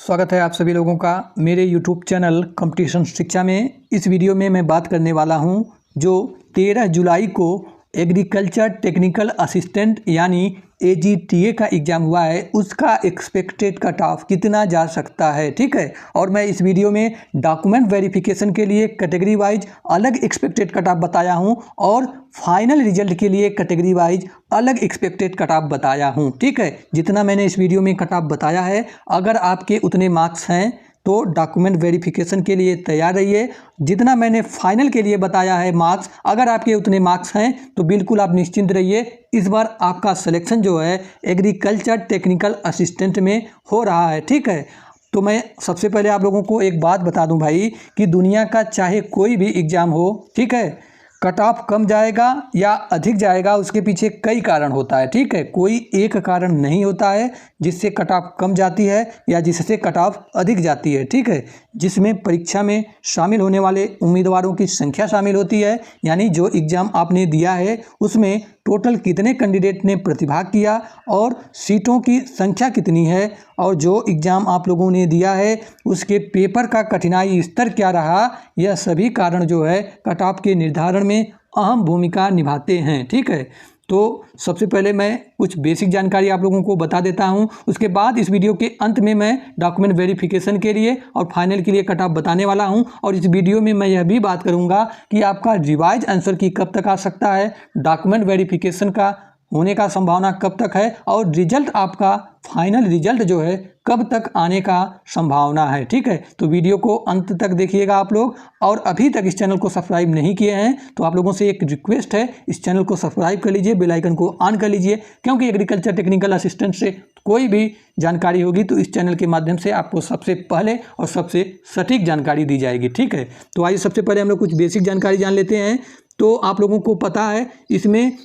स्वागत है आप सभी लोगों का मेरे YouTube चैनल कंपटीशन शिक्षा में। इस वीडियो में मैं बात करने वाला हूं जो 13 जुलाई को एग्रीकल्चर टेक्निकल असिस्टेंट यानी AGTA का एग्ज़ाम हुआ है, उसका एक्सपेक्टेड कट ऑफ कितना जा सकता है। ठीक है, और मैं इस वीडियो में डॉक्यूमेंट वेरिफिकेशन के लिए कैटेगरी वाइज अलग एक्सपेक्टेड कट ऑफ बताया हूं और फाइनल रिजल्ट के लिए कैटेगरी वाइज अलग एक्सपेक्टेड कट ऑफ बताया हूं। ठीक है, जितना मैंने इस वीडियो में कट ऑफ बताया है, अगर आपके उतने मार्क्स हैं तो डॉक्यूमेंट वेरिफिकेशन के लिए तैयार रहिए। जितना मैंने फाइनल के लिए बताया है मार्क्स, अगर आपके उतने मार्क्स हैं तो बिल्कुल आप निश्चिंत रहिए, इस बार आपका सिलेक्शन जो है एग्रीकल्चर टेक्निकल असिस्टेंट में हो रहा है। ठीक है, तो मैं सबसे पहले आप लोगों को एक बात बता दूं भाई कि दुनिया का चाहे कोई भी एग्ज़ाम हो, ठीक है, कट ऑफ कम जाएगा या अधिक जाएगा उसके पीछे कई कारण होता है। ठीक है, कोई एक कारण नहीं होता है जिससे कट ऑफ कम जाती है या जिससे कट ऑफ अधिक जाती है। ठीक है, जिसमें परीक्षा में शामिल होने वाले उम्मीदवारों की संख्या शामिल होती है, यानी जो एग्ज़ाम आपने दिया है उसमें टोटल कितने कैंडिडेट ने प्रतिभाग किया और सीटों की संख्या कितनी है, और जो एग्ज़ाम आप लोगों ने दिया है उसके पेपर का कठिनाई स्तर क्या रहा, यह सभी कारण जो है कट ऑफ के निर्धारण में अहम भूमिका निभाते हैं। ठीक है, तो सबसे पहले मैं कुछ बेसिक जानकारी आप लोगों को बता देता हूं, उसके बाद इस वीडियो के अंत में मैं डॉक्यूमेंट वेरिफिकेशन के लिए और फाइनल के लिए कट ऑफ बताने वाला हूं। और इस वीडियो में मैं यह भी बात करूंगा कि आपका रिवाइज आंसर की कब तक आ सकता है, डॉक्यूमेंट वेरिफिकेशन का होने का संभावना कब तक है, और रिजल्ट आपका फाइनल रिजल्ट जो है कब तक आने का संभावना है। ठीक है, तो वीडियो को अंत तक देखिएगा आप लोग। और अभी तक इस चैनल को सब्सक्राइब नहीं किए हैं तो आप लोगों से एक रिक्वेस्ट है, इस चैनल को सब्सक्राइब कर लीजिए, बेल आइकन को ऑन कर लीजिए, क्योंकि एग्रीकल्चर टेक्निकल असिस्टेंट से कोई भी जानकारी होगी तो इस चैनल के माध्यम से आपको सबसे पहले और सबसे सटीक जानकारी दी जाएगी। ठीक है, तो आइए सबसे पहले हम लोग कुछ बेसिक जानकारी जान लेते हैं। तो आप लोगों को पता है इसमें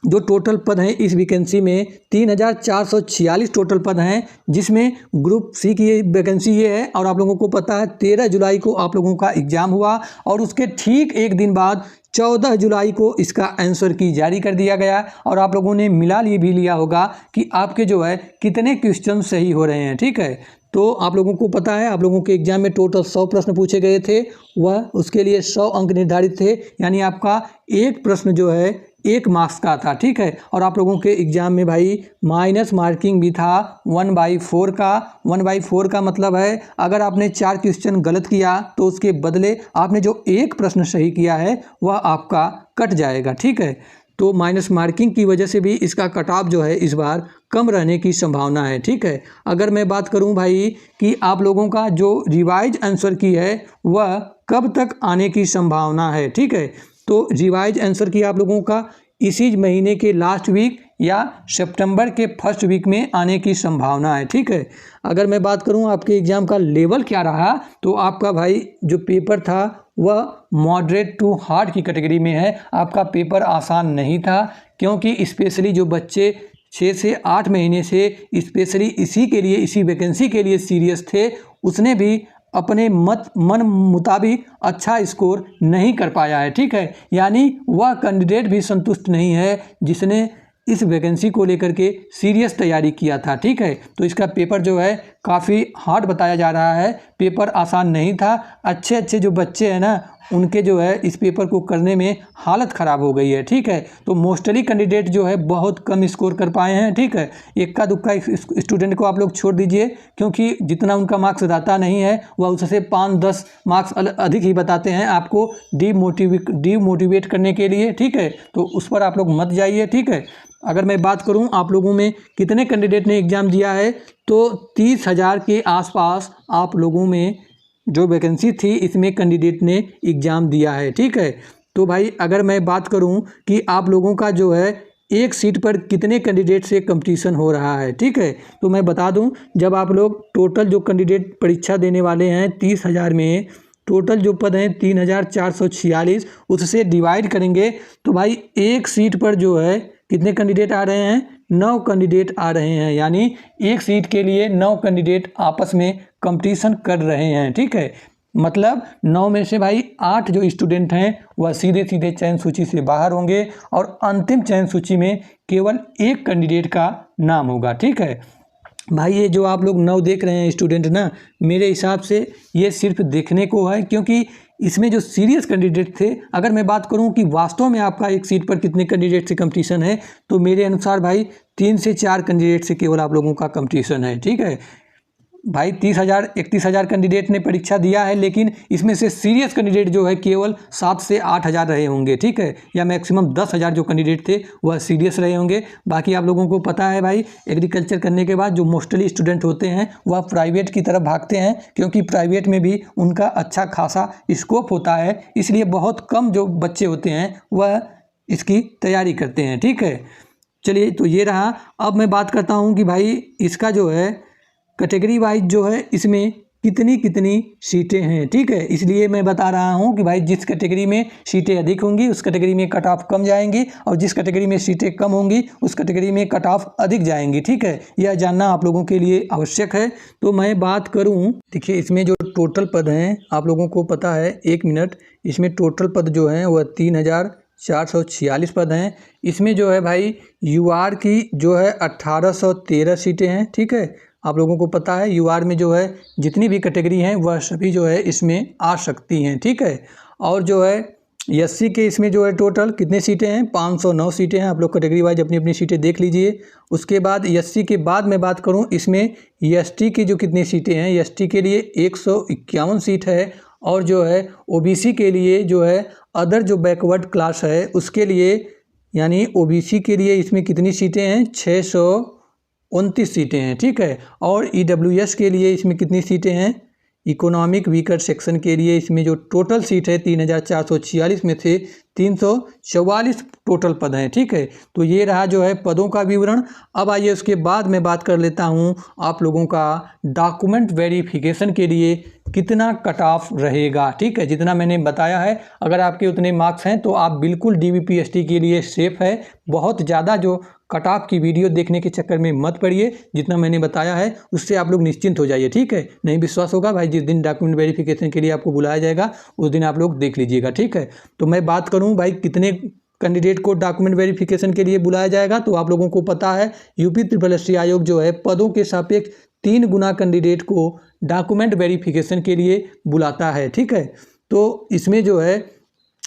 जो टोटल पद हैं इस वैकेंसी में 3446 टोटल पद हैं, जिसमें ग्रुप सी की वैकेंसी ये है। और आप लोगों को पता है 13 जुलाई को आप लोगों का एग्ज़ाम हुआ और उसके ठीक एक दिन बाद 14 जुलाई को इसका आंसर की जारी कर दिया गया। और आप लोगों ने मिला भी लिया होगा कि आपके जो है कितने क्वेश्चन सही हो रहे हैं। ठीक है, तो आप लोगों को पता है आप लोगों के एग्जाम में टोटल 100 प्रश्न पूछे गए थे, वह उसके लिए 100 अंक निर्धारित थे, यानी आपका एक प्रश्न जो है 1 मार्क्स का था। ठीक है, और आप लोगों के एग्ज़ाम में भाई माइनस मार्किंग भी था 1/4 का। 1/4 का मतलब है अगर आपने 4 क्वेश्चन गलत किया तो उसके बदले आपने जो एक प्रश्न सही किया है वह आपका कट जाएगा। ठीक है, तो माइनस मार्किंग की वजह से भी इसका कट ऑफ जो है इस बार कम रहने की संभावना है। ठीक है, अगर मैं बात करूं भाई कि आप लोगों का जो रिवाइज आंसर की है वह कब तक आने की संभावना है। ठीक है, तो रिवाइज आंसर की आप लोगों का इसी महीने के लास्ट वीक या सितंबर के फर्स्ट वीक में आने की संभावना है। ठीक है, अगर मैं बात करूं आपके एग्ज़ाम का लेवल क्या रहा, तो आपका भाई जो पेपर था वह मॉडरेट टू हार्ड की कैटेगरी में है। आपका पेपर आसान नहीं था, क्योंकि स्पेशली जो बच्चे 6 से 8 महीने से स्पेशली इसी के लिए, इसी वैकेंसी के लिए सीरियस थे, उसने भी अपने मन मुताबिक अच्छा स्कोर नहीं कर पाया है। ठीक है, यानी वह कैंडिडेट भी संतुष्ट नहीं है जिसने इस वैकेंसी को लेकर के सीरियस तैयारी किया था। ठीक है, तो इसका पेपर जो है काफ़ी हार्ड बताया जा रहा है, पेपर आसान नहीं था। अच्छे जो बच्चे हैं ना, उनके जो है इस पेपर को करने में हालत ख़राब हो गई है। ठीक है, तो मोस्टली कैंडिडेट जो है बहुत कम स्कोर कर पाए हैं। ठीक है, इक्का दुक्का स्टूडेंट को आप लोग छोड़ दीजिए, क्योंकि जितना उनका मार्क्स रहता नहीं है वह उससे 5-10 मार्क्स अधिक ही बताते हैं आपको डीमोटिवेट करने के लिए। ठीक है, तो उस पर आप लोग मत जाइए। ठीक है, अगर मैं बात करूं आप लोगों में कितने कैंडिडेट ने एग्ज़ाम दिया है, तो 30,000 के आसपास आप लोगों में जो वैकेंसी थी इसमें कैंडिडेट ने एग्ज़ाम दिया है। ठीक है, तो भाई अगर मैं बात करूं कि आप लोगों का जो है एक सीट पर कितने कैंडिडेट से कंपटीशन हो रहा है, ठीक है, तो मैं बता दूं, जब आप लोग टोटल जो कैंडिडेट परीक्षा देने वाले हैं 30,000 में टोटल जो पद हैं 3,446, उससे डिवाइड करेंगे तो भाई एक सीट पर जो है कितने कैंडिडेट आ रहे हैं, 9 कैंडिडेट आ रहे हैं। यानी एक सीट के लिए 9 कैंडिडेट आपस में कंपटीशन कर रहे हैं। ठीक है, मतलब 9 में से भाई 8 जो स्टूडेंट हैं वह सीधे सीधे चयन सूची से बाहर होंगे और अंतिम चयन सूची में केवल एक कैंडिडेट का नाम होगा। ठीक है, भाई ये जो आप लोग 9 देख रहे हैं स्टूडेंट ना, मेरे हिसाब से ये सिर्फ देखने को है, क्योंकि इसमें जो सीरियस कैंडिडेट थे, अगर मैं बात करूं कि वास्तव में आपका एक सीट पर कितने कैंडिडेट से कंपटीशन है, तो मेरे अनुसार भाई 3 से 4 कैंडिडेट से केवल आप लोगों का कंपटीशन है। ठीक है भाई, 31,000 कैंडिडेट ने परीक्षा दिया है, लेकिन इसमें से सीरियस कैंडिडेट जो है केवल 7 से 8,000 रहे होंगे। ठीक है, या मैक्सिमम 10,000 जो कैंडिडेट थे वह सीरियस रहे होंगे। बाकी आप लोगों को पता है भाई, एग्रीकल्चर करने के बाद जो मोस्टली स्टूडेंट होते हैं वह प्राइवेट की तरफ भागते हैं, क्योंकि प्राइवेट में भी उनका अच्छा खासा स्कोप होता है, इसलिए बहुत कम जो बच्चे होते हैं वह इसकी तैयारी करते हैं। ठीक है, चलिए तो ये रहा। अब मैं बात करता हूँ कि भाई इसका जो है कैटेगरी वाइज जो है इसमें कितनी कितनी सीटें हैं। ठीक है, इसलिए मैं बता रहा हूं कि भाई जिस कैटेगरी में सीटें अधिक होंगी उस कैटेगरी में कट ऑफ कम जाएंगी, और जिस कैटेगरी में सीटें कम होंगी उस कैटेगरी में कट ऑफ अधिक जाएंगी। ठीक है, यह जानना आप लोगों के लिए आवश्यक है। तो मैं बात करूं, देखिए इसमें जो टोटल पद हैं आप लोगों को पता है, 1 मिनट, इसमें टोटल पद जो हैं वह 3,446 पद हैं। इसमें जो है भाई यूआर की जो है 1813 सीटें हैं। ठीक है, आप लोगों को पता है यूआर में जो है जितनी भी कैटेगरी हैं वह सभी जो है इसमें आ सकती हैं। ठीक है, और जो है एससी के इसमें जो है टोटल कितने सीटें हैं, 509 सीटें हैं। आप लोग कैटेगरी वाइज अपनी अपनी सीटें देख लीजिए। उसके बाद एससी के बाद मैं बात करूं, इसमें एसटी की जो कितनी सीटें हैं, एसटी के लिए 151 सीट है, और जो है ओबीसी के लिए जो है अदर जो बैकवर्ड क्लास है उसके लिए, यानी ओबीसी के लिए इसमें कितनी सीटें हैं, 629 सीटें हैं। ठीक है, और ईडब्ल्यूएस के लिए इसमें कितनी सीटें हैं, इकोनॉमिक वीकर सेक्शन के लिए इसमें जो टोटल सीट है 3,446 में से 344 टोटल पद हैं। ठीक है, तो ये रहा जो है पदों का विवरण। अब आइए उसके बाद मैं बात कर लेता हूँ आप लोगों का डॉक्यूमेंट वेरिफिकेशन के लिए कितना कट ऑफ रहेगा। ठीक है, जितना मैंने बताया है अगर आपके उतने मार्क्स हैं तो आप बिल्कुल डीवीपीएसटी के लिए सेफ है। बहुत ज़्यादा जो कट ऑफ की वीडियो देखने के चक्कर में मत पड़िए, जितना मैंने बताया है उससे आप लोग निश्चिंत हो जाइए। ठीक है, नहीं विश्वास होगा भाई, जिस दिन डॉक्यूमेंट वेरिफिकेशन के लिए आपको बुलाया जाएगा उस दिन आप लोग देख लीजिएगा। ठीक है, तो मैं बात करूं भाई कितने कैंडिडेट को डॉक्यूमेंट वेरिफिकेशन के लिए बुलाया जाएगा, तो आप लोगों को पता है यूपी SSSC आयोग जो है पदों के सापेक्ष 3 गुना कैंडिडेट को डॉक्यूमेंट वेरिफिकेशन के लिए बुलाता है। ठीक है, तो इसमें जो है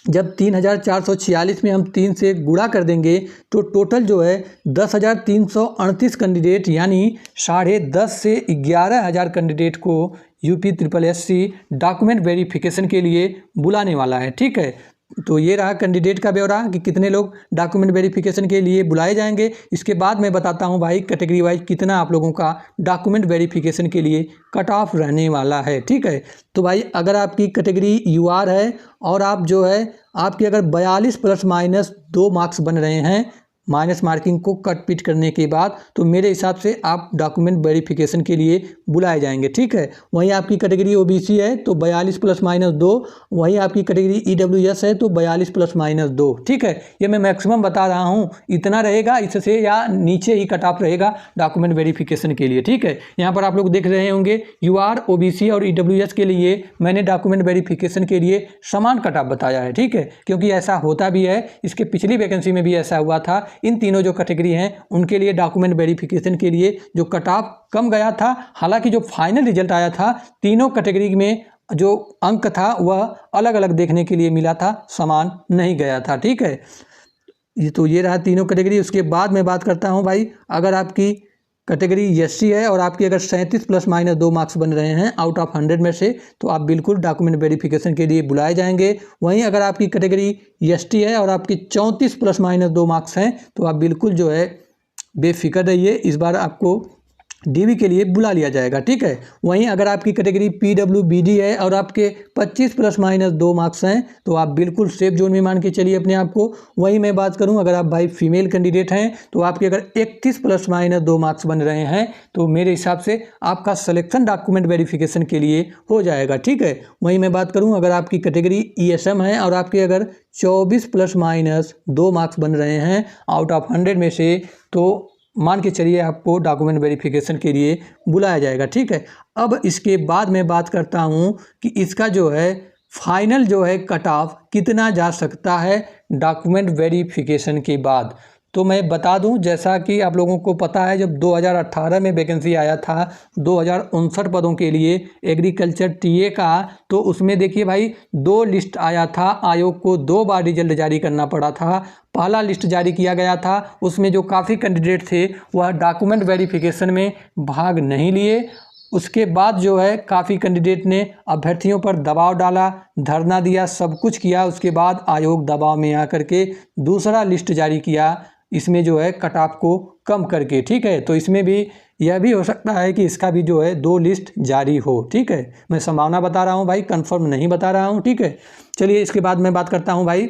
जब 3,446 में हम 3 से गुणा कर देंगे तो टोटल जो है 10,338 कैंडिडेट, यानी 10.5 से 11,000 कैंडिडेट को यूपी SSSC डॉक्यूमेंट वेरिफिकेशन के लिए बुलाने वाला है। ठीक है, तो ये रहा कैंडिडेट का ब्यौरा कि कितने लोग डॉक्यूमेंट वेरिफिकेशन के लिए बुलाए जाएंगे। इसके बाद मैं बताता हूं भाई कैटेगरी वाइज कितना आप लोगों का डॉक्यूमेंट वेरिफिकेशन के लिए कट ऑफ रहने वाला है। ठीक है, तो भाई अगर आपकी कैटेगरी यूआर है और आप जो है आपके अगर 42 ± 2 मार्क्स बन रहे हैं माइनस मार्किंग को कट पीट करने के बाद, तो मेरे हिसाब से आप डॉक्यूमेंट वेरिफिकेशन के लिए बुलाए जाएंगे। ठीक है, वहीं आपकी कैटेगरी ओबीसी है तो 42 ± 2, वहीं आपकी कैटेगरी ईडब्ल्यूएस है तो 42 ± 2। ठीक है, ये मैं मैक्सिमम बता रहा हूँ, इतना रहेगा, इससे या नीचे ही कट ऑफ रहेगा डॉक्यूमेंट वेरिफिकेशन के लिए। ठीक है, यहाँ पर आप लोग देख रहे होंगे यूआर, ओबीसी और ईडब्ल्यूएस के लिए मैंने डॉक्यूमेंट वेरिफिकेशन के लिए समान कट ऑफ बताया है। ठीक है, क्योंकि ऐसा होता भी है, इसके पिछली वैकेंसी में भी ऐसा हुआ था। इन तीनों जो कैटेगरी हैं उनके लिए डॉक्यूमेंट वेरिफिकेशन के लिए जो कट ऑफ कम गया था, हालांकि जो फाइनल रिजल्ट आया था तीनों कैटेगरी में जो अंक था वह अलग अलग देखने के लिए मिला था, समान नहीं गया था। ठीक है, तो ये रहा तीनों कैटेगरी। उसके बाद मैं बात करता हूं भाई, अगर आपकी कैटेगरी एससी है और आपकी अगर 37 ± 2 मार्क्स बन रहे हैं आउट ऑफ 100 में से, तो आप बिल्कुल डॉक्यूमेंट वेरिफिकेशन के लिए बुलाए जाएंगे। वहीं अगर आपकी कैटेगरी एसटी है और आपकी 34 ± 2 मार्क्स हैं, तो आप बिल्कुल जो है बेफिक्र रहिए, इस बार आपको डीवी के लिए बुला लिया जाएगा। ठीक है, वहीं अगर आपकी कैटेगरी पीडब्ल्यूबीडी है और आपके 25 ± 2 मार्क्स हैं, तो आप बिल्कुल सेफ जोन में मान के चलिए अपने आप को। वहीं मैं बात करूं अगर आप भाई फीमेल कैंडिडेट हैं तो आपके अगर 31 ± 2 मार्क्स बन रहे हैं, तो मेरे हिसाब से आपका सिलेक्शन डॉक्यूमेंट वेरिफिकेशन के लिए हो जाएगा। ठीक है, वहीं मैं बात करूँ अगर आपकी कैटेगरी ईएसएम है और आपके अगर 24 ± 2 मार्क्स बन रहे हैं आउट ऑफ 100 में से, तो मान के चलिए आपको डॉक्यूमेंट वेरिफिकेशन के लिए बुलाया जाएगा। ठीक है, अब इसके बाद मैं बात करता हूं कि इसका जो है फाइनल जो है कट ऑफ कितना जा सकता है डॉक्यूमेंट वेरिफिकेशन के बाद। तो मैं बता दूं, जैसा कि आप लोगों को पता है, जब 2018 में वैकेंसी आया था 2059 पदों के लिए एग्रीकल्चर टीए का, तो उसमें देखिए भाई 2 लिस्ट आया था। आयोग को 2 बार रिजल्ट जारी करना पड़ा था। पहला लिस्ट जारी किया गया था, उसमें जो काफ़ी कैंडिडेट थे वह डॉक्यूमेंट वेरिफिकेशन में भाग नहीं लिए। उसके बाद जो है काफ़ी कैंडिडेट ने अभ्यर्थियों पर दबाव डाला, धरना दिया, सब कुछ किया। उसके बाद आयोग दबाव में आकर के दूसरा लिस्ट जारी किया, इसमें जो है कट ऑफ को कम करके, ठीक है। तो इसमें भी यह भी हो सकता है कि इसका भी जो है 2 लिस्ट जारी हो, ठीक है। मैं संभावना बता रहा हूँ भाई, कंफर्म नहीं बता रहा हूँ, ठीक है। चलिए इसके बाद मैं बात करता हूँ भाई,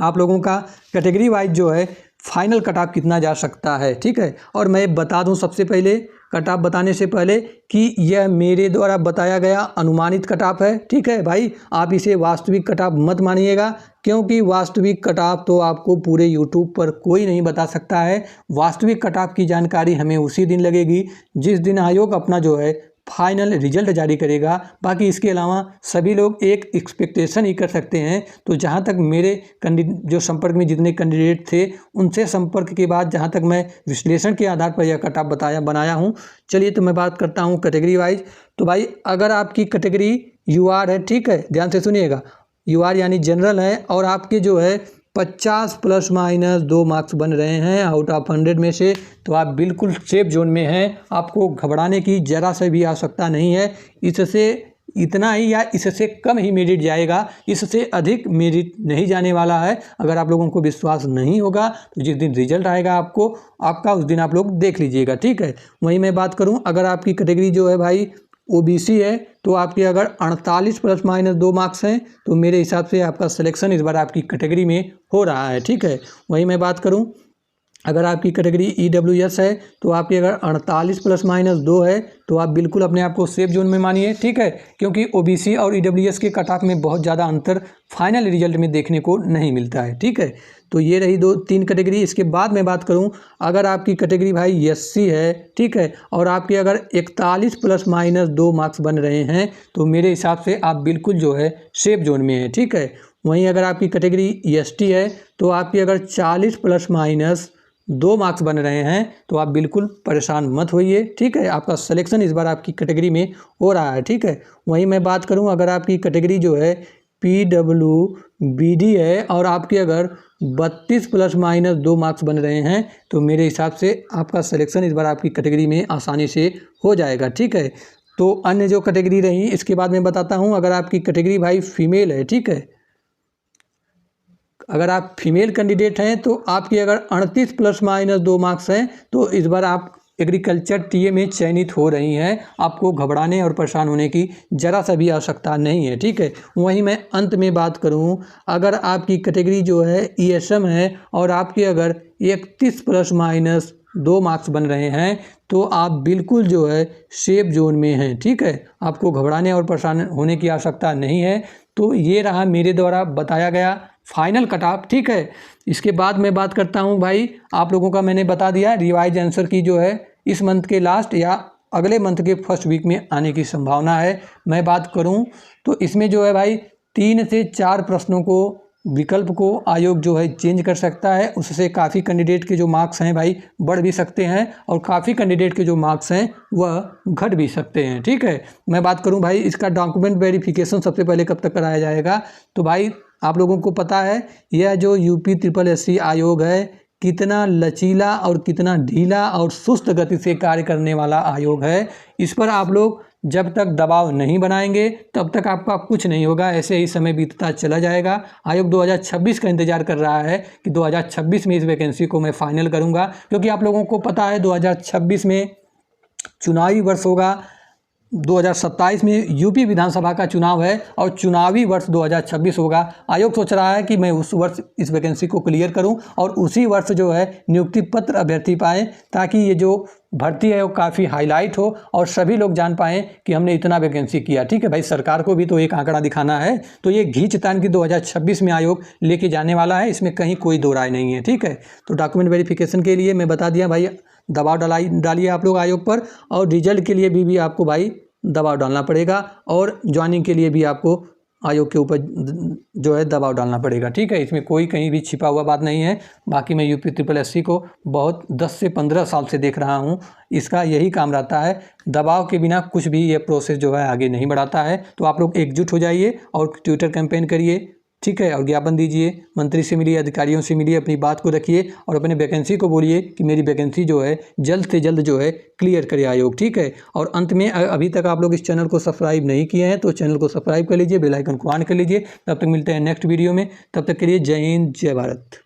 आप लोगों का कैटेगरी वाइज जो है फाइनल कट ऑफ कितना जा सकता है, ठीक है। और मैं बता दूं सबसे पहले, कट ऑफ बताने से पहले, कि यह मेरे द्वारा बताया गया अनुमानित कट ऑफ है, ठीक है भाई। आप इसे वास्तविक कट ऑफ मत मानिएगा, क्योंकि वास्तविक कट ऑफ तो आपको पूरे यूट्यूब पर कोई नहीं बता सकता है। वास्तविक कट ऑफ की जानकारी हमें उसी दिन लगेगी जिस दिन आयोग अपना जो है फाइनल रिजल्ट जारी करेगा। बाकी इसके अलावा सभी लोग एक एक्सपेक्टेशन ही कर सकते हैं। तो जहां तक मेरे जो संपर्क में जितने कैंडिडेट थे, उनसे संपर्क के बाद जहां तक मैं विश्लेषण के आधार पर यह कट ऑफ बनाया हूं। चलिए तो मैं बात करता हूं कैटेगरी वाइज। तो भाई अगर आपकी कैटेगरी यूआर है, ठीक है, ध्यान से सुनिएगा, यूआर यानी जनरल है, और आपके जो है 50 ± 2 मार्क्स बन रहे हैं आउट ऑफ 100 में से, तो आप बिल्कुल सेफ जोन में हैं। आपको घबराने की ज़रा से भी आवश्यकता नहीं है। इससे इतना ही या इससे कम ही मेरिट जाएगा, इससे अधिक मेरिट नहीं जाने वाला है। अगर आप लोगों को विश्वास नहीं होगा तो जिस दिन रिजल्ट आएगा आपका उस दिन आप लोग देख लीजिएगा, ठीक है। वहीं मैं बात करूं, अगर आपकी कैटेगरी जो है भाई ओबीसी है, तो आपके अगर 48 ± 2 मार्क्स हैं, तो मेरे हिसाब से आपका सिलेक्शन इस बार आपकी कैटेगरी में हो रहा है, ठीक है। वहीं मैं बात करूं, अगर आपकी कैटेगरी ईडब्ल्यूएस है, तो आपकी अगर 48 ± 2 है, तो आप बिल्कुल अपने आप को सेफ जोन में मानिए, ठीक है। क्योंकि ओबीसी और ईडब्ल्यूएस के कट ऑफ में बहुत ज़्यादा अंतर फाइनल रिजल्ट में देखने को नहीं मिलता है, ठीक है। तो ये रही 2-3 कैटेगरी। इसके बाद मैं बात करूं, अगर आपकी कैटेगरी भाई एससी है, ठीक है, और आपके अगर 41 ± 2 मार्क्स बन रहे हैं, तो मेरे हिसाब से आप बिल्कुल जो है सेफ जोन में है, ठीक है। वहीं अगर आपकी कैटेगरी एसटी है, तो आपकी अगर 40 ± 2 मार्क्स बन रहे हैं, तो आप बिल्कुल परेशान मत होइए, ठीक है। आपका सिलेक्शन इस बार आपकी कैटेगरी में हो रहा है, ठीक है। वहीं मैं बात करूं, अगर आपकी कैटेगरी जो है PWBD है, और आपके अगर 32 ± 2 मार्क्स बन रहे हैं, तो मेरे हिसाब से आपका सिलेक्शन इस बार आपकी कैटेगरी में आसानी से हो जाएगा, ठीक है। तो अन्य जो कैटेगरी रही, इसके बाद मैं बताता हूँ। अगर आपकी कैटेगरी भाई फीमेल है, ठीक है, अगर आप फीमेल कैंडिडेट हैं, तो आपकी अगर 38 ± 2 मार्क्स हैं, तो इस बार आप एग्रीकल्चर टीए में चयनित हो रही हैं। आपको घबराने और परेशान होने की ज़रा सा भी आवश्यकता नहीं है, ठीक है। वहीं मैं अंत में बात करूं, अगर आपकी कैटेगरी जो है ईएसएम है, और आपके अगर 31 ± 2 मार्क्स बन रहे हैं, तो आप बिल्कुल जो है सेफ जोन में हैं, ठीक है। आपको घबराने और परेशान होने की आवश्यकता नहीं है। तो ये रहा मेरे द्वारा बताया गया फाइनल कट ऑफ, ठीक है। इसके बाद मैं बात करता हूँ भाई, आप लोगों का मैंने बता दिया रिवाइज आंसर की जो है इस मंथ के लास्ट या अगले मंथ के फर्स्ट वीक में आने की संभावना है। मैं बात करूँ तो इसमें जो है भाई 3 से 4 प्रश्नों को विकल्प को आयोग जो है चेंज कर सकता है। उससे काफ़ी कैंडिडेट के जो मार्क्स हैं भाई बढ़ भी सकते हैं, और काफ़ी कैंडिडेट के जो मार्क्स हैं वह घट भी सकते हैं, ठीक है। मैं बात करूं भाई, इसका डॉक्यूमेंट वेरिफिकेशन सबसे पहले कब तक कराया जाएगा, तो भाई आप लोगों को पता है यह जो UPSSC आयोग है कितना लचीला और कितना ढीला और सुस्त गति से कार्य करने वाला आयोग है। इस पर आप लोग जब तक दबाव नहीं बनाएंगे तब तक आपका कुछ नहीं होगा। ऐसे ही समय बीतता चला जाएगा। आयोग 2026 का इंतजार कर रहा है कि 2026 में इस वैकेंसी को मैं फाइनल करूंगा, क्योंकि आप लोगों को पता है 2026 में चुनावी वर्ष होगा। 2027 में यूपी विधानसभा का चुनाव है और चुनावी वर्ष 2026 होगा। आयोग सोच रहा है कि मैं उस वर्ष इस वैकेंसी को क्लियर करूं और उसी वर्ष जो है नियुक्ति पत्र अभ्यर्थी पाएँ, ताकि ये जो भर्ती है वो काफ़ी हाईलाइट हो और सभी लोग जान पाएँ कि हमने इतना वैकेंसी किया, ठीक है भाई। सरकार को भी तो एक आंकड़ा दिखाना है। तो ये घींच तान की 2026 में आयोग लेके जाने वाला है, इसमें कहीं कोई दो राय नहीं है, ठीक है। तो डॉक्यूमेंट वेरिफिकेशन के लिए मैं बता दिया भाई, दबाव डालिए आप लोग आयोग पर, और रिजल्ट के लिए भी आपको भाई दबाव डालना पड़ेगा, और ज्वाइनिंग के लिए भी आपको आयोग के ऊपर जो है दबाव डालना पड़ेगा। ठीक है, इसमें कोई कहीं भी छिपा हुआ बात नहीं है। बाकी मैं UPSSC को बहुत 10 से 15 साल से देख रहा हूँ, इसका यही काम रहता है, दबाव के बिना कुछ भी ये प्रोसेस जो है आगे नहीं बढ़ाता है। तो आप लोग एकजुट हो जाइए और ट्विटर कैंपेन करिए, ठीक है, और ज्ञापन दीजिए, मंत्री से मिलिए, अधिकारियों से मिलिए, अपनी बात को रखिए और अपने वैकेंसी को बोलिए कि मेरी वैकेंसी जो है जल्द से जल्द जो है क्लियर करे आयोग। ठीक है, और अंत में अभी तक आप लोग इस चैनल को सब्सक्राइब नहीं किए हैं तो चैनल को सब्सक्राइब कर लीजिए, बेल आइकन को ऑन कर लीजिए। तब तक मिलते हैं नेक्स्ट वीडियो में, तब तक के लिए जय हिंद, जय भारत।